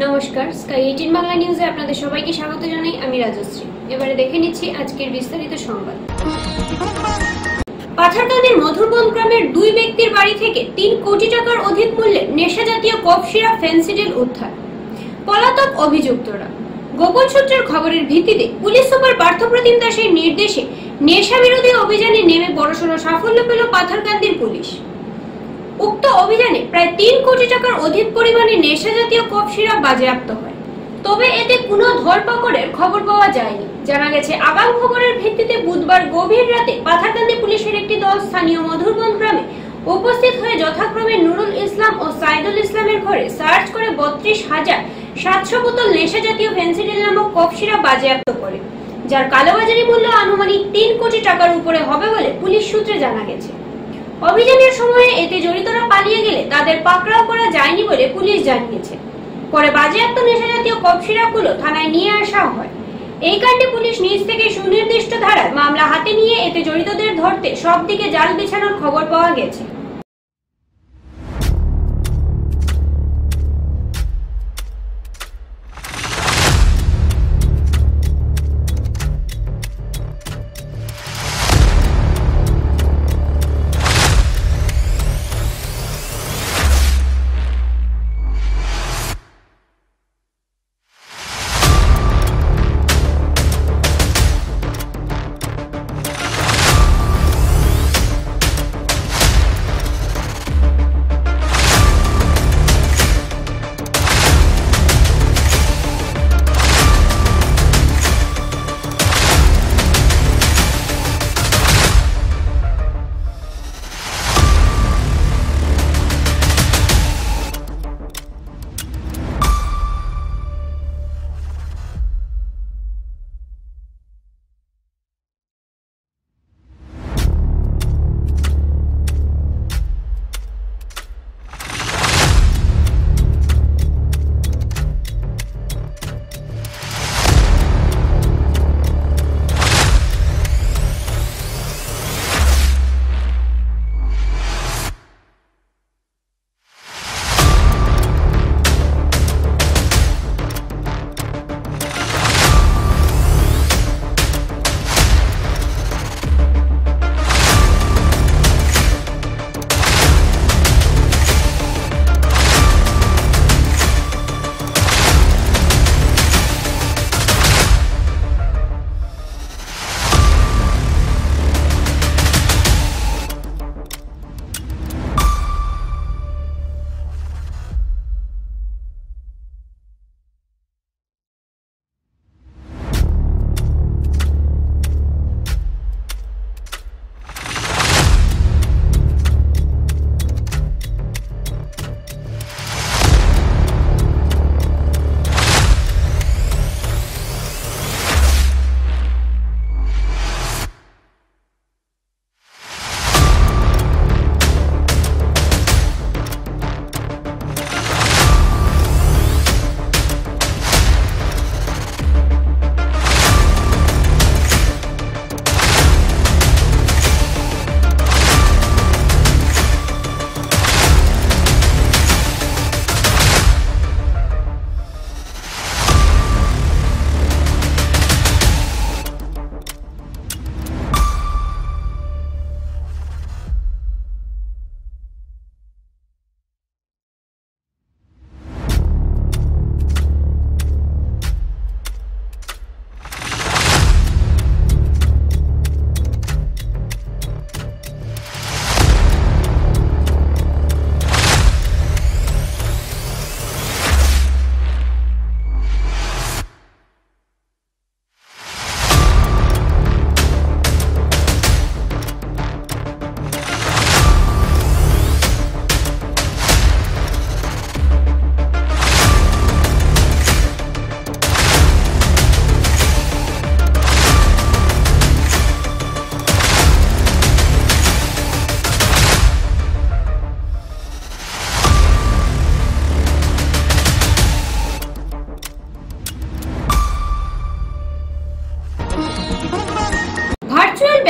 নমস্কার, স্কাই 18 বাংলা নিউজে আপনাদের সবাইকে স্বাগত জানাই। আমি রাজশ্রী। এবারে দেখে নিচ্ছি আজকের বিস্তারিত সংবাদ। পাথারকান্দির মধুরবন গ্রামের দুই ব্যক্তির বাড়ি থেকে 3 কোটি টাকার অধিক মূল্যের নেশাজাতীয় কফ সিরাপ ফেন্সিডিল উদ্ধার। পলাতক অভিযুক্তরা। গোপন সূত্রের খবরের ভিত্তিতে পুলিশ সুপার পার্থপ্রতিম দাসের নির্দেশে নেশা বিরোধী অভিযানে নেমে বড়সড় সাফল্য পেল পাথারকান্দির পুলিশ। উক্ত অভিযানে প্রায় 3 কোটি টাকার অধিক পরিমাণে নেশাজাতীয় কফ সিরাপ বাজেয়াপ্ত হয়। তবে এতে কোনো ধরপাকড়ের খবর পাওয়া যায়নি। জানা গেছে, আগাম খবরের ভিত্তিতে বুধবার গভীর রাতে পাথারকান্দি পুলিশের একটি দল স্থানীয় মধুরবন গ্রামে উপস্থিত হয়ে যথাক্রমে নুরুল ইসলাম ও সাইদুল ইসলামের ঘরে সার্চ করে 32,700 বোতল নেশাজাতীয় ফেন্সিডিল নামক কফ সিরাপ বাজেয়াপ্ত করে, যার কালোবাজারি মূল্য আনুমানিক 3 কোটি টাকার উপরে হবে বলে পুলিশ সূত্রে জানা গেছে। অভিযানের সময়ে এতে জড়িতরা পালিয়ে গেলে তাদের পাকড়াও করা যায়নি বলে পুলিশ জানিয়েছে। পরে বাজেয়াপ্ত নেশাজাতীয় কফ সিরাপগুলো থানায় নিয়ে আসা হয়। এই কাণ্ডে পুলিশ নিজ থেকে সুনির্দিষ্ট ধারায় মামলা হাতে নিয়ে এতে জড়িতদের ধরতে সব দিকে জাল বিছানোর খবর পাওয়া গেছে।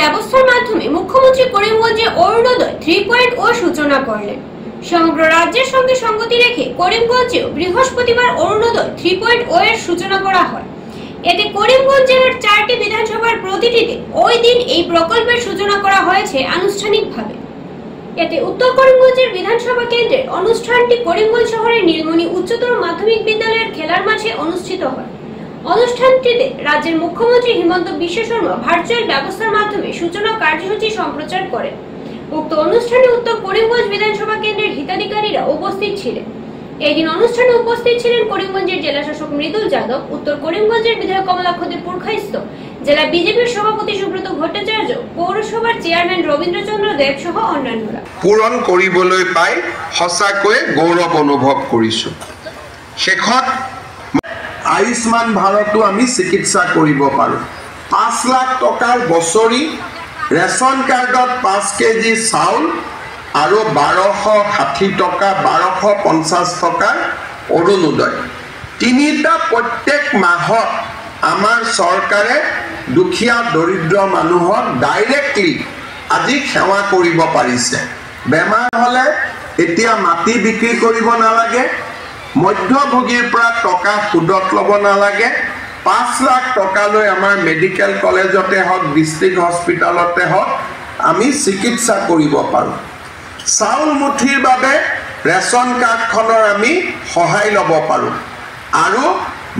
ব্যবস্থার মাধ্যমে মুখ্যমন্ত্রী করিমগঞ্জে অরুণোদয় 3.0 সূচনা করলেন। সমগ্র রাজ্যের সঙ্গে সঙ্গতি রেখে করিমগঞ্জেও বৃহস্পতিবার অরুণোদয় 3.0 এর সূচনা করা হয়। এতে করিমগঞ্জ জেলার 4টি বিধানসভার প্রতিটিতে ওই দিন এই প্রকল্পের সূচনা করা হয়েছে আনুষ্ঠানিকভাবে। এতে উত্তর করিমগঞ্জের বিধানসভা কেন্দ্রের অনুষ্ঠানটি করিমগঞ্জ শহরের নীলমণি উচ্চতর মাধ্যমিক বিদ্যালয়ের খেলার মাঠে অনুষ্ঠিত হয়। অনুষ্ঠানটিতে রাজ্যের মুখ্যমন্ত্রী হিমন্ত বিশ্ব শর্মা ভার্চুয়াল ব্যবস্থার মাধ্যমে সূচনা কার্যসূচি সম্প্রচার করেন। উক্ত অনুষ্ঠানে উত্তর করিমগঞ্জ বিধানসভা কেন্দ্রের হিতাধিকারীরা উপস্থিত ছিলেন। এই দিন অনুষ্ঠানে উপস্থিত ছিলেন করিমগঞ্জের জেলা শাসক মৃদুল যাদব, উত্তর করিমগঞ্জের বিধায়ক কমলাক্ষদে পুরখাইস্ত, জেলা বিজেপির সভাপতি সুব্রত ভট্টাচার্য, পৌরসভার চেয়ারম্যান রবীন্দ্রচন্দ্র দেব সহ অন্যান্যরা। পূরণ কৰিবলৈ পাই সঁচাকৈ গৌৰৱ অনুভৱ কৰিছো। শেষত আয়ুষ্মান ভাৰতো আমি চিকিৎসা কৰিব পাৰোঁ। 5 লাখ টকাৰ বছৰি ৰেচন কাৰ্ডত 5 কেজি চাউল আৰু 1260 টকা 1250 টকাৰ অৰুণোদয়। তিনিটা প্ৰত্যেক মাহত আমাৰ চৰকাৰে দুখীয়া দৰিদ্ৰ মানুহক ডাইৰেক্টলি আজি সেৱা কৰিব পাৰিছে। বেমাৰ হ'লে এতিয়া মাটি বিক্ৰী কৰিব নালাগে, মধ্যভোগীৰ পৰা টকা সুদত ল'ব নালাগে। 5 লাখ টকালৈ আমাৰ মেডিকেল কলেজতে হওক, ডিষ্ট্ৰিক্ট হস্পিটেলতে হওক আমি চিকিৎসা কৰিব পাৰোঁ। চাউল মুঠিৰ বাবে ৰেচন কাৰ্ডখনৰ আমি সহায় ল'ব পাৰোঁ আৰু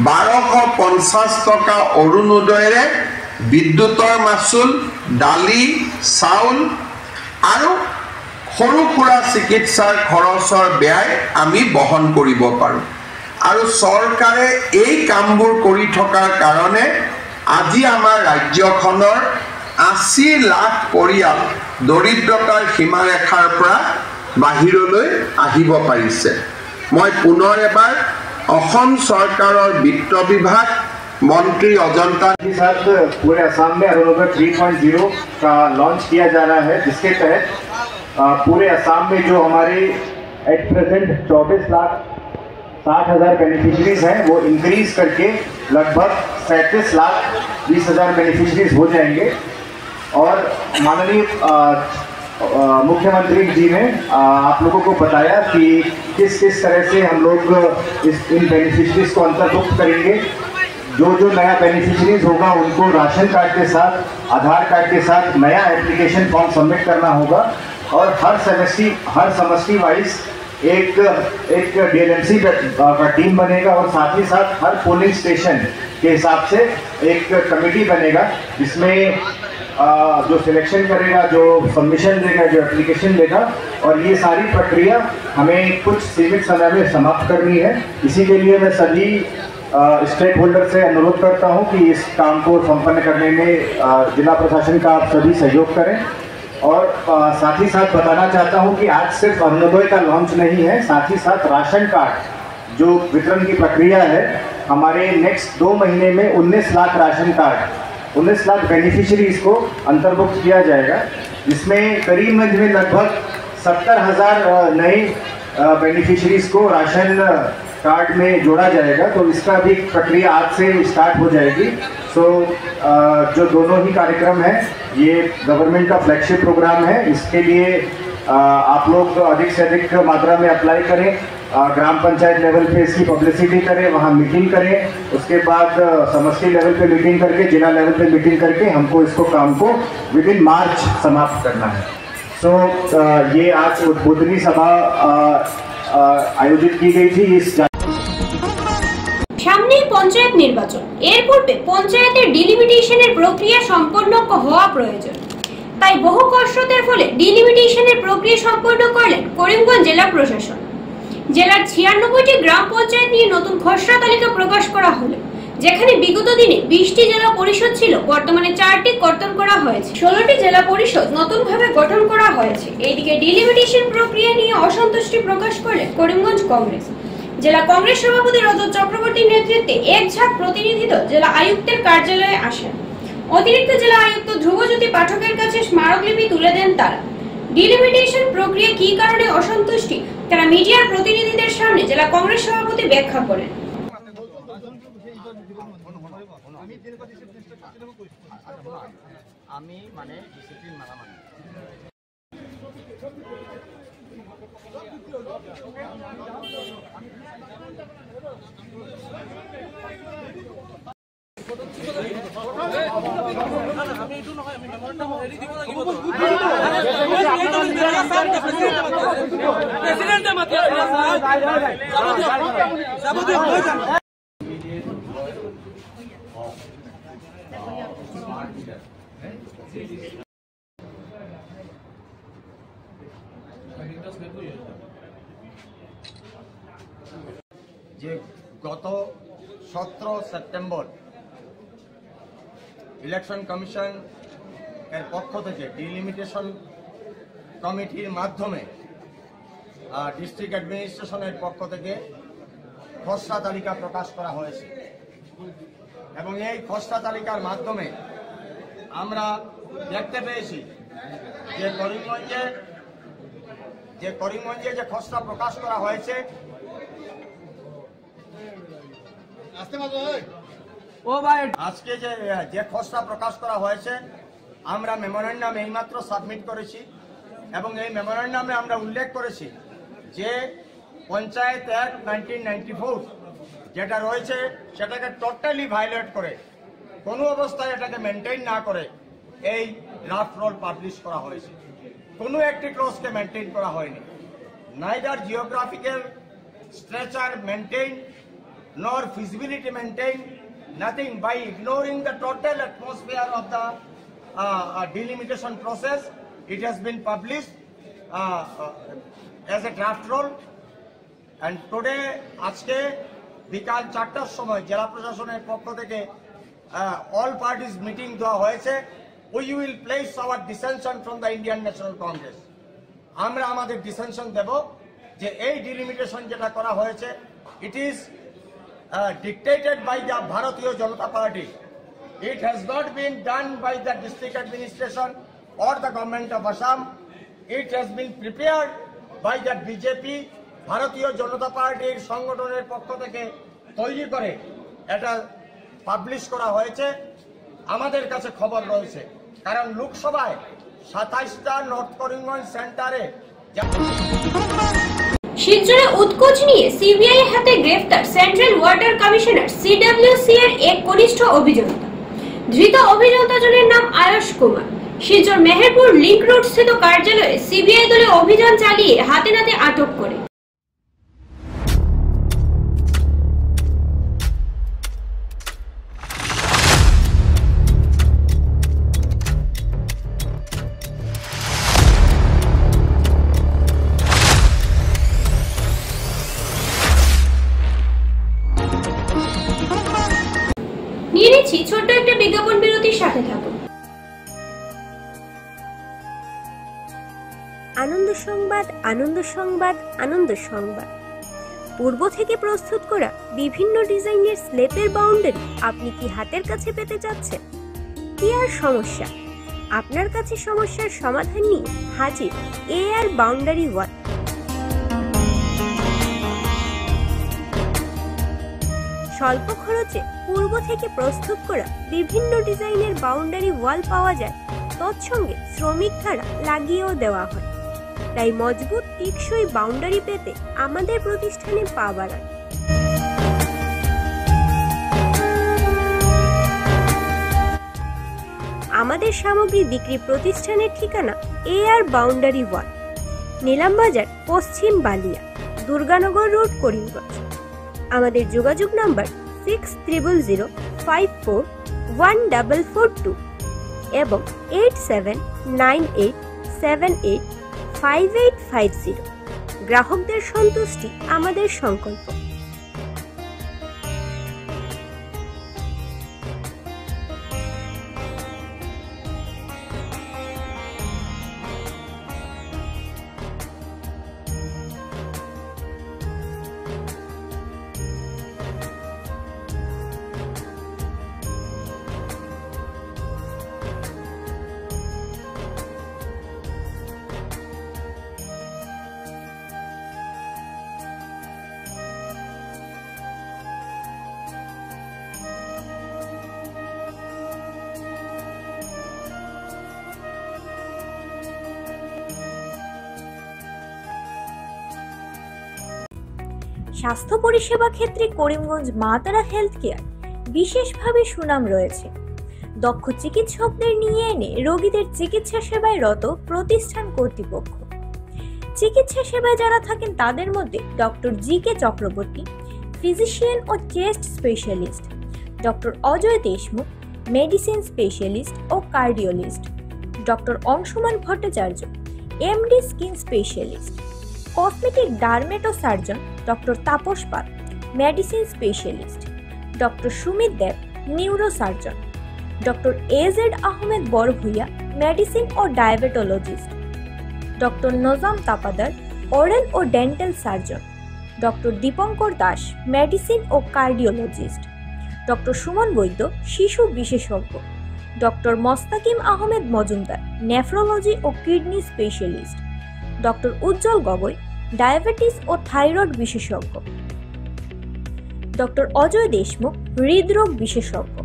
1250 টকা অৰুণোদয়েৰে বিদ্যুতৰ মাচুল, দালি, চাউল আৰু সৰু সুৰা চিকিৎসাৰ খৰচৰ ব্যয় আমি বহন কৰিব পাৰোঁ। আৰু চৰকাৰে এই কামবোৰ কৰি থকাৰ কাৰণে আজি আমাৰ ৰাজ্যখনৰ 80 লাখ পৰিয়াল দৰিদ্ৰতাৰ সীমাৰেখাৰ পৰা বাহিৰলৈ আহিব পাৰিছে। মই পুনৰ এবাৰ অসম চৰকাৰৰ বিত্ত বিভাগ मंत्री अजंता के साथ पूरे असम में अरुणोदय 3.0 का लॉन्च किया जा रहा है, जिसके तहत पूरे असम में जो हमारे एट प्रेजेंट 24,60,000 बेनिफिशरीज हैं वो इंक्रीज करके लगभग 37,20,000 बेनिफिशरीज हो जाएंगे। और माननीय मुख्यमंत्री जी ने आप लोगों को बताया कि किस किस तरह से हम लोग इन बेनिफिशरीज को अंतर्भुक्त करेंगे। जो नया बेनिफिशरीज होगा उनको राशन कार्ड के साथ, आधार कार्ड के साथ नया एप्लीकेशन फॉर्म सबमिट करना होगा और हर समष्टि वाइज एक डीएलएमसी का टीम बनेगा और साथ ही साथ हर पोलिंग स्टेशन के हिसाब से एक कमेटी बनेगा, जिसमें जो सिलेक्शन करेगा, जो सबमिशन देगा, जो एप्लीकेशन देगा, और ये सारी प्रक्रिया हमें कुछ सीमित समय में समाप्त करनी है। इसी के लिए मैं सभी स्टेक होल्डर से अनुरोध करता हूं कि इस काम को संपन्न करने में जिला प्रशासन का आप सभी सहयोग करें। और साथ ही साथ बताना चाहता हूं कि आज सिर्फ अरुणोदय का लॉन्च नहीं है, साथ ही साथ राशन कार्ड जो वितरण की प्रक्रिया है, हमारे नेक्स्ट 2 महीने में 19 lakh ration card, 19 lakh beneficiaries को अंतर्भुक्त किया जाएगा, जिसमें करीबगंज में लगभग 70,000 नए बेनिफिशरीज को राशन कार्ड में जोड़ा जाएगा। तो इसका भी प्रक्रिया आज से स्टार्ट हो जाएगी। जो दोनों ही कार्यक्रम हैं ये गवर्नमेंट का फ्लैगशिप प्रोग्राम है। इसके लिए आप लोग अधिक से अधिक मात्रा में अप्लाई करें, ग्राम पंचायत लेवल पे इसकी पब्लिसिटी करें, वहाँ मीटिंग करें, उसके बाद समष्टि लेवल पे मीटिंग करके, जिला लेवल पे मीटिंग करके हमको इसको काम को विद इन मार्च समाप्त करना है। ये आज उद्बोधनी सभा आयोजित की गई थी। इस সামনেই পঞ্চায়েত নির্বাচন, এর পূর্বে পঞ্চায়েতের ডিলিমিটেশনের প্রক্রিয়া সম্পন্ন হওয়া প্রয়োজন। তাই বহু কসরতের ফলে ডিলিমিটেশনের প্রক্রিয়া সম্পন্ন করলেন করিমগঞ্জ জেলা প্রশাসন। জেলার 96টি গ্রাম পঞ্চায়েত নিয়ে নতুন খসড়া তালিকা প্রকাশ করা হলো, যেখানে বিগত দিনে 20টি জেলা পরিষদ ছিল, বর্তমানে 4টি কর্তন করা হয়েছে। 16টি জেলা পরিষদ নতুনভাবে গঠন করা হয়েছে। এইদিকে ডিলিমিটেশন প্রক্রিয়া নিয়ে অসন্তুষ্টি প্রকাশ করলেন করিমগঞ্জ কংগ্রেস। জেলা কংগ্রেস সভাপতি রজত চক্রবর্তীর নেতৃত্বে এক ঝাঁক প্রতিনিধি দল জেলা আয়ুক্তের কার্যালয়ে আসেন। অতিরিক্ত জেলা আয়ুক্ত ধ্রুবজ্যোতি পাঠকের কাছে স্মারকলিপি তুলে দেন তারা। ডিলিমিটেশন প্রক্রিয়া কি কারণে অসন্তুষ্টি তারা মিডিয়ার প্রতিনিধিদের সামনে জেলা কংগ্রেস সভাপতি ব্যাখ্যা করেন। আমি মানে ডিসিপ্লিন মানা যে গত 17 সেপ্টেম্বর ইলেকশন কমিশন এর পক্ষ থেকে ডিলিমিটেশন কমিটির মাধ্যমে ডিস্ট্রিক্ট অ্যাডমিনিস্ট্রেশনের পক্ষ থেকে খসড়া তালিকা প্রকাশ করা হয়েছে এবং এই খসড়া তালিকার মাধ্যমে আমরা দেখতে পেয়েছি যে করিমগঞ্জে যে খসড়া প্রকাশ করা হয়েছে আজকে যে খসড়া প্রকাশ করা হয়েছে আমরা মেমোরেন্ডাম এইমাত্র সাবমিট করেছি এবং এই মেমোরেন্ডামে আমরা উল্লেখ করেছি যে পঞ্চায়েত অ্যাক্ট 1994 যেটা রয়েছে সেটাকে টোটালি ভায়োলেট করে কোনো অবস্থায় এটাকে মেনটেন না করে এই ড্রাফট রোল পাবলিশ করা হয়েছে। কোনো একটি ক্লজকে মেনটেন করা হয়নি। Neither geographical stretcher maintain nor feasibility maintained, nothing. By ignoring the total atmosphere of the delimitation process, it has been published as a draft roll. And today, আজকে বিকাল 4টার সময় জেলা প্রশাসনের পক্ষ থেকে all parties meeting দেওয়া হয়েছে। We will place our dissension from the Indian National Congress. আমরা আমাদের dissension দেব যে এই delimitation যেটা করা হয়েছে, it is dictated by the Bharatiya Janata Party. It has not been done by the district administration or the government of Assam. It has been prepared by the BJP, Bharatiya Janata Party সংগঠনের পক্ষ থেকে তৈরি করে এটা publish করা হয়েছে। আমাদের কাছে খবর রয়েছে কারণ লোকসভায় 27টা নর্থ করিমগঞ্জ সেন্টারে শিলচরে উৎকোচ নিয়ে সিবিআই হাতে গ্রেফতার সেন্ট্রাল ওয়াটার কমিশনার সিডব্লিউসি এর এক কনিষ্ঠ অভিযন্তা। ধৃত অভিযন্তাজনের নাম আয়ুষ কুমার। শিলচর মেহেরপুর লিংক রোড স্থিত কার্যালয়ে সিবিআই দলে অভিযান চালিয়ে হাতে নাতে আটক করে। ছোট্ট একটা বিজ্ঞাপন বিরতির সাথে থাকুন। আনন্দ সংবাদ, আনন্দ সংবাদ, আনন্দ সংবাদ। পূর্ব থেকে প্রস্তুত করা বিভিন্ন ডিজাইনের স্লেপের বাউন্ডারি আপনি কি হাতের কাছে পেতে চাচ্ছেন? কি আর সমস্যা, আপনার কাছে সমস্যার সমাধান নিয়ে হাজির এআর বাউন্ডারি ওয়াল। স্বল্প খরচে পূর্ব থেকে প্রস্তুত করা বিভিন্ন ডিজাইনের বাউন্ডারি ওয়াল পাওয়া যায়, তৎসঙ্গে শ্রমিক দ্বারা লাগিয়েও দেওয়া হয়। তাই মজবুত টেকসই বাউন্ডারি পেতে আমাদের প্রতিষ্ঠানে পা বাড়ান। আমাদের সামগ্রী বিক্রি প্রতিষ্ঠানের ঠিকানা এআর বাউন্ডারি ওয়াল, নিলামবাজার, পশ্চিম বালিয়া, দুর্গানগর রোড, করিমগঞ্জ। আমাদের যোগাযোগ নাম্বার 6000541442 এবং 8798785850। গ্রাহকদের সন্তুষ্টি আমাদের সংকল্প। স্বাস্থ্য পরিষেবা ক্ষেত্রে করিমগঞ্জ মা তারা হেলথ কেয়ার বিশেষভাবে সুনাম রয়েছে। দক্ষ চিকিৎসকদের নিয়ে এনে রোগীদের চিকিৎসা সেবায় রত প্রতিষ্ঠান কর্তৃপক্ষ। চিকিৎসা সেবায় যারা থাকেন তাদের মধ্যে ডক্টর জি.কে. চক্রবর্তী, ফিজিশিয়ান ও chest specialist, doctor Ajay Deshmukh, medicine specialist ও cardiologist, doctor Anshuman Bhattacharya, MD skin specialist, cosmetic dermato surgeon doctor Tapas Pal, medicine specialist, doctor Sumit Deb, neuro surgeon, doctor AZ Ahmed Barbhuiya, medicine ও diabetologist, doctor Nazam Tapadar, oral ও dental surgeon, doctor Dipankar Das, medicine ও cardiologist, doctor Suman Baidya, শিশু বিশেষজ্ঞ, doctor Mostakim Ahmed Majumdar, nephrology ও kidney specialist, doctor উজ্জ্বল Gogoi, diabetes ও thyroid বিশেষজ্ঞ, doctor Ajay Deshmukh, হৃদরোগ বিশেষজ্ঞ,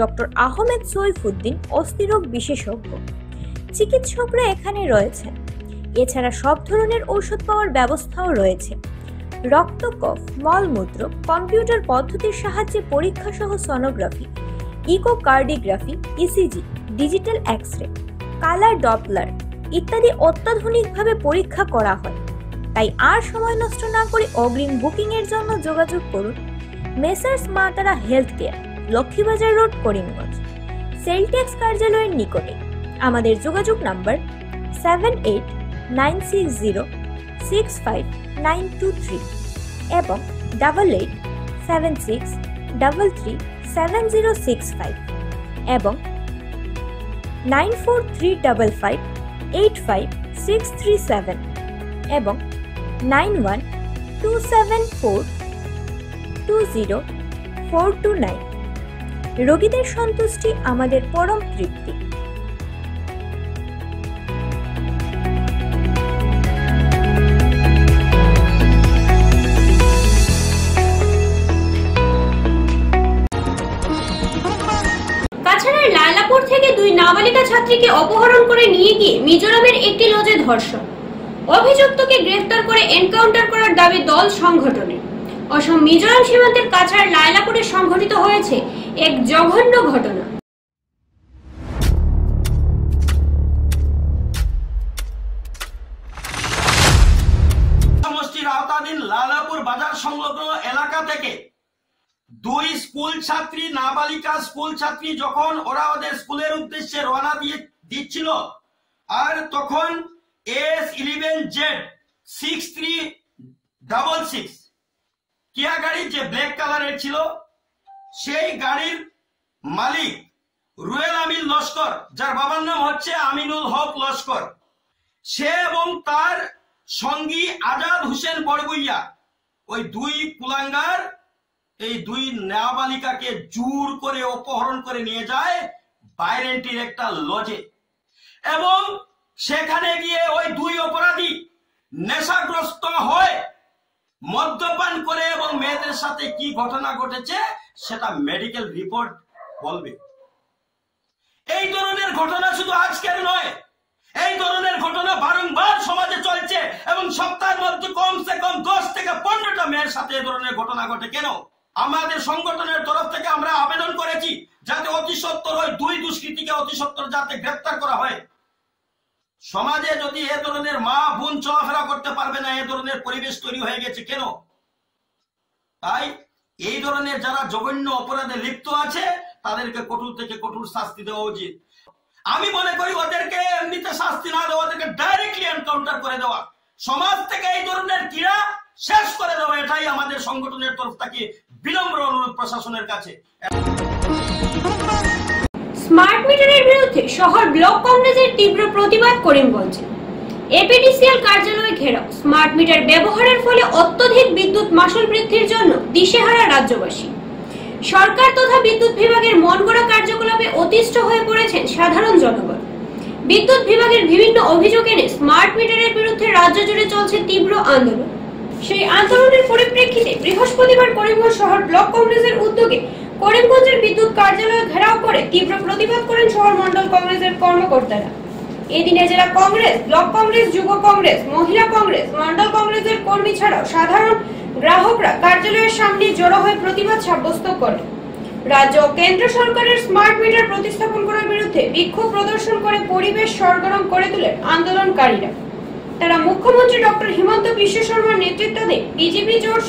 doctor Ahmed Saifuddin, অস্থিরোগ বিশেষজ্ঞ। চিকিৎসকরা এখানে রয়েছেন। এছাড়া সব ধরনের ঔষধ পাওয়ার ব্যবস্থাও রয়েছে। রক্ত, কফ, মলমূত্র কম্পিউটার পদ্ধতির সাহায্যে পরীক্ষা সহ sonography, echocardiography, ECG, digital X-ray, colour Doppler ইত্যাদি অত্যাধুনিকভাবে পরীক্ষা করা হয়। তাই আর সময় নষ্ট না করে অগ্রিম বুকিং এর জন্য যোগাযোগ করুন মেসার্স মা তারা health care, Laxmibazar road, Karimganj, Celtex কার্যালয়ের নিকটে। আমাদের যোগাযোগ নাম্বার 7896065923 এবং 8876337065 এবং 9435585637 এবং 9127420429। রোগীদের সন্তুষ্টি আমাদের পরম তৃপ্তি। কাছাড়ের লায়লাপুর থেকে দুই নাবালিকা ছাত্রীকে অপহরণ করে নিয়ে গিয়ে মিজোরামের একটি লজে ধর্ষণ। অভিযুক্তকে গ্রেফতার করে এনকাউন্টার করার দাবি দল সংগঠনের। অসম মিজোরাম সীমান্তের কাছাড় লায়লাপুরে সংঘটিত হয়েছে এক জঘন্য ঘটনা। সমষ্টির আওতাধীন লায়লাপুর বাজার সংলগ্ন এলাকা থেকে দুই স্কুল ছাত্রী, নাবালিকা স্কুল ছাত্রী, যখন ওরা ওদের স্কুলের উদ্দেশ্যে রওনা দিচ্ছিল, আর তখন S11Z6366 কিয়া গাড়ি, যে ব্ল্যাক কালারের ছিল, সেই গাড়ির মালিক রুয়েল আমিন লস্কর, যার বাবার নাম হচ্ছে আমিনুল হক লস্কর, সে এবং তার সঙ্গী আজাদ হোসেন বড়ভূইয়া, ওই দুই কুলাঙ্গার এই দুই নাবালিকাকে জোর করে অপহরণ করে নিয়ে যায় বাইরেন্টির একটা লজে। এবং সেখানে গিয়ে ওই দুই অপরাধী নেশাগ্রস্ত হয়, মদ্যপান করে, এবং মেয়েদের সাথে কি ঘটনা ঘটেছে সেটা মেডিকেল রিপোর্ট বলবে। এই ধরনের ঘটনা শুধু আজকের নয়, এই ধরনের ঘটনা বারংবার সমাজে চলছে এবং সপ্তাহের মধ্যে কমসে কম 10 থেকে 15টা মেয়ের সাথে এই ধরনের ঘটনা ঘটে। কেন? আমাদের সংগঠনের তরফ থেকে আমরা আবেদন করেছি যাতে অতি সত্বর হয় দুই দুষ্কৃতীকে অতি সত্বর যাতে গ্রেফতার করা হয়। সমাজে যদি এ ধরনের মা বোন চলাফেরা করতে পারবে না, এ ধরনের পরিবেশ তৈরি হয়ে গেছে কেন? তাই এই ধরনের যারা জঘন্য অপরাধে লিপ্ত আছে তাদেরকে কঠোর থেকে কঠোর শাস্তি দেওয়া উচিত। আমি মনে করি ওদেরকে এমনিতে শাস্তি না দেওয়া, ওদেরকে ডাইরেক্টলি এনকাউন্টার করে দেওয়া, সমাজ থেকে এই ধরনের ক্রীড়া শেষ করে দেওয়া, এটাই আমাদের সংগঠনের তরফ থেকে বিনম্র অনুরোধ প্রশাসনের কাছে। স্মার্ট মিটারের বিরুদ্ধে শহর ব্লক কংগ্রেসের তীব্র প্রতিবাদ করিমগঞ্জে। এপিডিসিএল কার্যালয় ঘেরাও। স্মার্ট মিটার ব্যবহারের ফলে অত্যধিক বিদ্যুৎ মাশুল বৃদ্ধির জন্য দিশেহারা রাজ্যবাসী। সরকার তথা বিদ্যুৎ বিভাগের মনগড়া কার্যকলাপে অতিষ্ঠ হয়ে পড়েছেন সাধারণ জনগণ। বিদ্যুৎ বিভাগের বিভিন্ন অভিযোগ এনে স্মার্ট মিটারের বিরুদ্ধে রাজ্য জুড়ে চলছে তীব্র আন্দোলন। সেই আন্দোলনের পরিপ্রেক্ষিতে বৃহস্পতিবার করিমগঞ্জ শহর ব্লক কংগ্রেসের উদ্যোগে করিমগঞ্জের বিদ্যুৎ কার্যালয় ঘেরাও করে তীব্র প্রতিবাদ করেন শহর মন্ডল কংগ্রেসের কর্মকর্তারা। এদিনে জেলা কংগ্রেস, ব্লক কংগ্রেস, যুব কংগ্রেস, মহিলা কংগ্রেস, মন্ডল কংগ্রেসের কর্মী ছাড়াও সাধারণ গ্রাহকরা কার্যালয়ের সামনে জড়ো হয়ে প্রতিবাদ সাব্যস্ত করে। রাজ্য ও কেন্দ্র সরকারের স্মার্ট মিটার প্রতিস্থাপন করার বিরুদ্ধে বিক্ষোভ প্রদর্শন করে পরিবেশ সরগরম করে তোলেন আন্দোলনকারীরা। তারা মুখ্যমন্ত্রী ডক্টর হিমন্ত বিশ্ব শর্মার নেতৃত্বাধীন বিজেপি জোট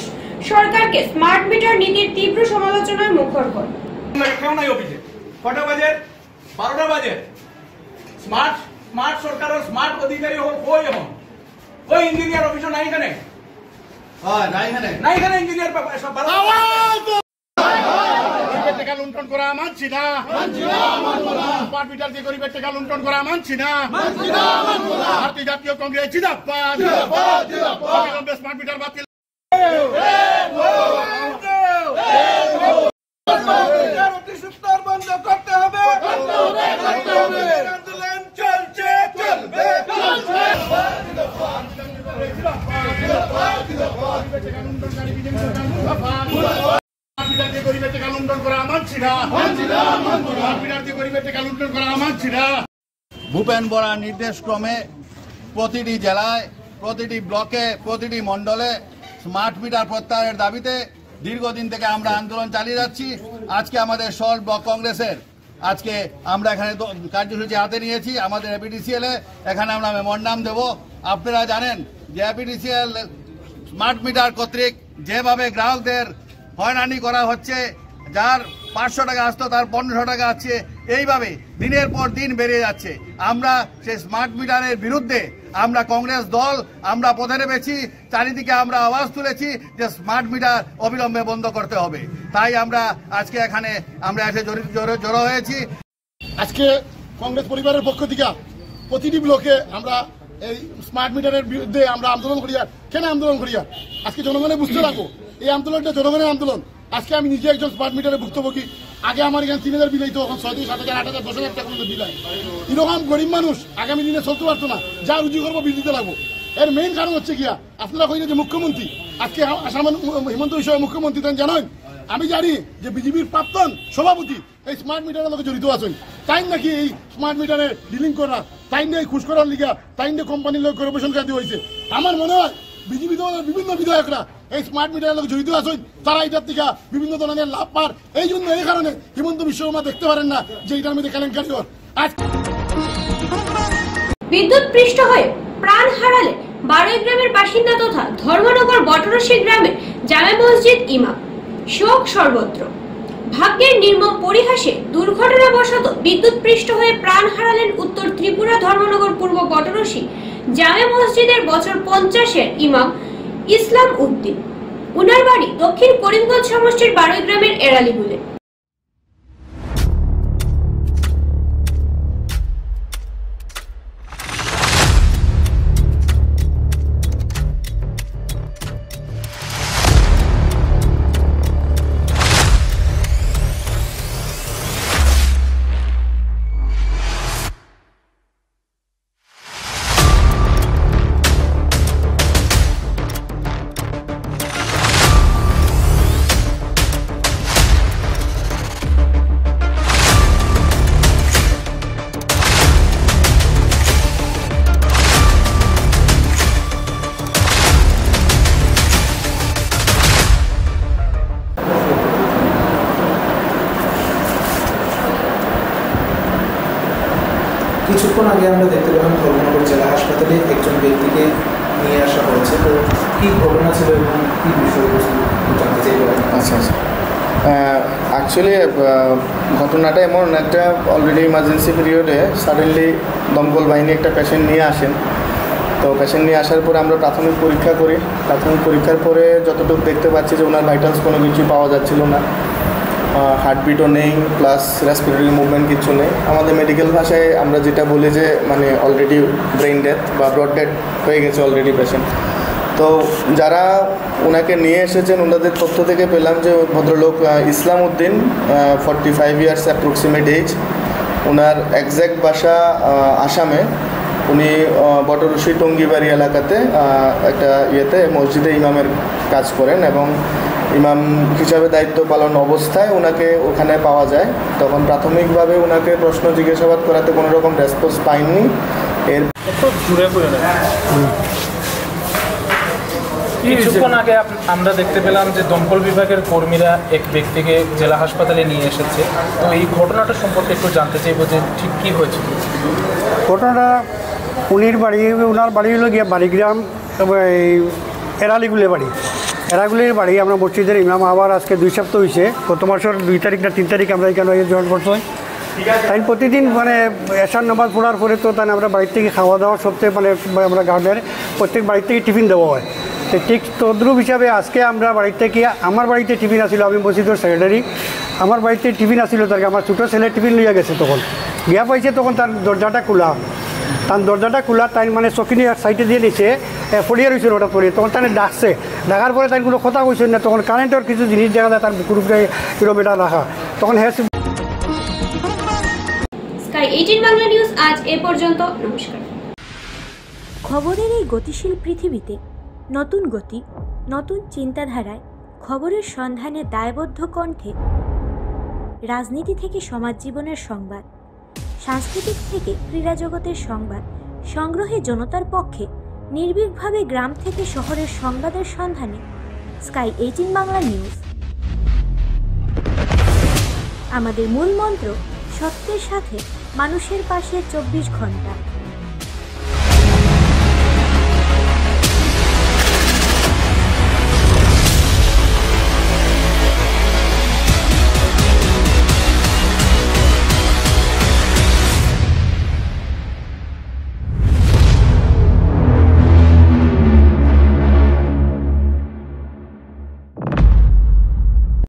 সরকারকে স্মার্ট মিটার নীতির তীব্র সমালোচনায় মুখর করে। কটা বাজে? 12টা বাজে। স্মার্ট সরকারের স্মার্ট অধিকারী হল কই এখন? ওই ইঞ্জিনিয়ার অফিস নাই এখানে? হ্যাঁ, নাই এখানে ইঞ্জিনিয়ার সব টাকা লুণ্ঠন করা মানছি না। স্মার্ট মিটার দিয়ে গরিবের টাকা লুণ্ঠন করা মানছি না। ভারতীয় জাতীয় কংগ্রেস জিন্দাবাদ। স্মার্ট মিটার বাতিল বন্ধ করতে হবে। আন্দোলন চলছে, চলবে। ভূপেন বরার নির্দেশ ক্রমে প্রতিটি জেলায়, প্রতিটি ব্লকে, প্রতিটি মন্ডলে স্মার্ট মিটার প্রত্যাহারের দাবিতে দীর্ঘদিন থেকে আমরা আন্দোলন চালিয়ে যাচ্ছি। আজকে আমাদের সল ব্লক কংগ্রেসের আজকে আমরা এখানে কার্যসূচি হাতে নিয়েছি। আমাদের এপিডিসিএল এখানে আমরা মেমোরান্ডাম দেব। আপনারা জানেন যে এপিডিসিএল স্মার্ট মিটার কর্তৃক যেভাবে গ্রাহকদের হয়রানি করা হচ্ছে, যার 500 টাকা আসতো তার 1500 টাকা আছে, এইভাবে দিনের পর দিন বেড়ে যাচ্ছে। আমরা সেই স্মার্ট মিটারের বিরুদ্ধে আমরা কংগ্রেস দল আমরা পথে নেমেছি। চারিদিকে আমরা আওয়াজ তুলেছি যে স্মার্ট মিটার অবিলম্বে বন্ধ করতে হবে। তাই আমরা আজকে এখানে আমরা এসে জড়ো হয়েছি। আজকে কংগ্রেস পরিবারের পক্ষ থেকে প্রতিটি ব্লকে আমরা এই স্মার্ট মিটারের বিরুদ্ধে আমরা আন্দোলন করি। আর কেন আন্দোলন করি? আজকে জনগণে বুঝতে লাগবো এই আন্দোলনটা জনগণের আন্দোলন। আজকে আমি নিজে একজন স্মার্ট মিটারের ভুক্তভোগী। আগে আমার এখানে 3000 বিল হইতো, এখন 6,000, 7,000, 8,000, 10,000 টাকা পর্যন্ত বিল হয়। এরকম গরিব মানুষ আগামী দিনে চলতে পারতো না, যা রুজি করবো বিল দিতে লাগবো। এর মেইন কারণ হচ্ছে গিয়া আপনারা কইলে যে মুখ্যমন্ত্রী আজকে আসাম হিমন্ত বিশ্ব মুখ্যমন্ত্রী তাই জানেন। আমি জানি যে বিজেপির প্রাক্তন সভাপতি এই স্মার্ট মিটারের লোক জড়িত আছেন। তাই নাকি এই স্মার্ট মিটারে ডিলিং করা, তাই নিয়ে খুশ করার লিগা, তাই নিয়ে কোম্পানির লোক কর্পোরেশন কাটতে হয়েছে। আমার মনে হয় বিজেপি দলের বিভিন্ন বিধায়করা এই স্মার্ট মিটারের লোক জড়িত আছেন। তারা এটার থেকে বিভিন্ন ধরনের লাভ পার। এই জন্য এই কারণে হিমন্ত বিশ্ব শর্মা দেখতে পারেন না যে এটার মধ্যে কেলেঙ্কারি হয়। বিদ্যুৎ পৃষ্ঠ হয়ে প্রাণ হারালে বারোই গ্রামের বাসিন্দা তথা ধর্মনগর বটরশী গ্রামে জামে মসজিদ ইমাম। শোক সর্বত্র। ভাগ্যের নির্মম পরিহাসে দুর্ঘটনাবশত বিদ্যুৎ পৃষ্ঠ হয়ে প্রাণ হারালেন উত্তর ত্রিপুরা ধর্মনগর পূর্ব বটরশী জামে মসজিদের বছর 50-এর ইমাম ইসলাম উদ্দিন। উনার বাড়ি দক্ষিণ করিমগঞ্জ সমষ্টির বারোই গ্রামের এরালিগুলে। কিছুক্ষণ আগে আমরা দেখতে পেলাম ধর্মনগর জেলা হাসপাতালে একজন ব্যক্তিকে নিয়ে আসা হয়েছে। তো কী ঘটনা ছিল এবং কী বিষয়বস্তু জানতে চাইব? আচ্ছা, অ্যাকচুয়ালি ঘটনাটা এমন একটা, অলরেডি ইমার্জেন্সি পিরিয়ডে সাডেনলি দমকল বাহিনী একটা পেশেন্ট নিয়ে আসেন। তো পেশেন্ট নিয়ে আসার পরে আমরা প্রাথমিক পরীক্ষা করি। প্রাথমিক পরীক্ষার পরে যতটুকু দেখতে পাচ্ছি যে ওনার ভাইটালস কোনো কিছু পাওয়া যাচ্ছিল না, হার্টবিটও নেই, প্লাস রেসপিরেটরি মুভমেন্ট কিছু নেই। আমাদের মেডিকেল ভাষায় আমরা যেটা বলি যে মানে অলরেডি ব্রেইন ডেথ বা ব্রড ডেথ হয়ে গেছে অলরেডি পেশেন্ট। তো যারা ওনাকে নিয়ে এসেছেন ওনাদের তথ্য থেকে পেলাম যে ভদ্রলোক ইসলাম উদ্দিন, 45 ইয়ার্স অ্যাপ্রক্সিমেট এজ। ওনার এক্স্যাক্ট বাসা আসামে। উনি বটরশী টঙ্গিবাড়ি এলাকাতে একটা মসজিদে ইমামের কাজ করেন এবং ইমাম হিসাবে দায়িত্ব পালন অবস্থায় ওনাকে ওখানে পাওয়া যায়। তখন প্রাথমিকভাবে ওনাকে প্রশ্ন জিজ্ঞাসাবাদ করাতে কোনো রকম রেসপন্স পাইনি। এর কিছুক্ষণ আগে আমরা দেখতে পেলাম যে দমকল বিভাগের কর্মীরা এক ব্যক্তিকে জেলা হাসপাতালে নিয়ে এসেছে। তো এই ঘটনাটা সম্পর্কে একটু জানতে চাইবো যে ঠিক কী হয়েছিল। ঘটনাটা ওনার বাড়ি হলো গিয়ে বাড়িগ্রাম এরালিগুলের এরাগুলির বাড়ি। আমরা মসজিদের ইমাম আবার আজকে 2 সপ্তাহ হয়েছে, গত মাসের 2 তারিখ না 3 তারিখ আমরা এখানে জয়েন করছি। তাই প্রতিদিন এশার নামাজ পড়ার পরে তো তাই আমরা বাড়ির থেকে খাওয়া দাওয়া সবচেয়ে আমরা গার্ডের প্রত্যেক বাড়ির থেকে টিফিন দেওয়া হয়। তো ঠিক তদ্রুপ হিসাবে আজকে আমরা বাড়ির থেকে আমার বাড়িতে টিফিন আসিল, আমি মসজিদের সেক্রেটারি, আমার বাড়িতে টিফিন আসিল, তাকে আমার ছোটো ছেলে টিফিন লিয়ে গেছে। তখন গিয়া পাইছে, তখন তার দরজাটা খোলা, তাই চকিনি সাইডে দিয়ে নিছে ফড়িয়ে রয়েছিল ওটা পড়ে। তখন তাই ডাকছে, ডাকার পরে তাই কোনো কথা কইছেন না। তখন কারেন্টের কিছু জিনিস দেখা যায় তার বুকুর উপরে কিলোমিটার রাখা। তখন স্কাই 18 বাংলা নিউজ আজ এ পর্যন্ত। নমস্কার। খবরের এই গতিশীল পৃথিবীতে নতুন গতি, নতুন চিন্তাধারায় খবরের সন্ধানে দায়বদ্ধ কণ্ঠে রাজনীতি থেকে সমাজ জীবনের সংবাদ, সাংস্কৃতিক থেকে ক্রীড়া জগতের সংবাদ সংগ্রহে জনতার পক্ষে নির্ভীকভাবে গ্রাম থেকে শহরের সংবাদের সন্ধানে স্কাই 18 বাংলা নিউজ। আমাদের মূল মন্ত্র সত্যের সাথে মানুষের পাশে 24 ঘন্টা।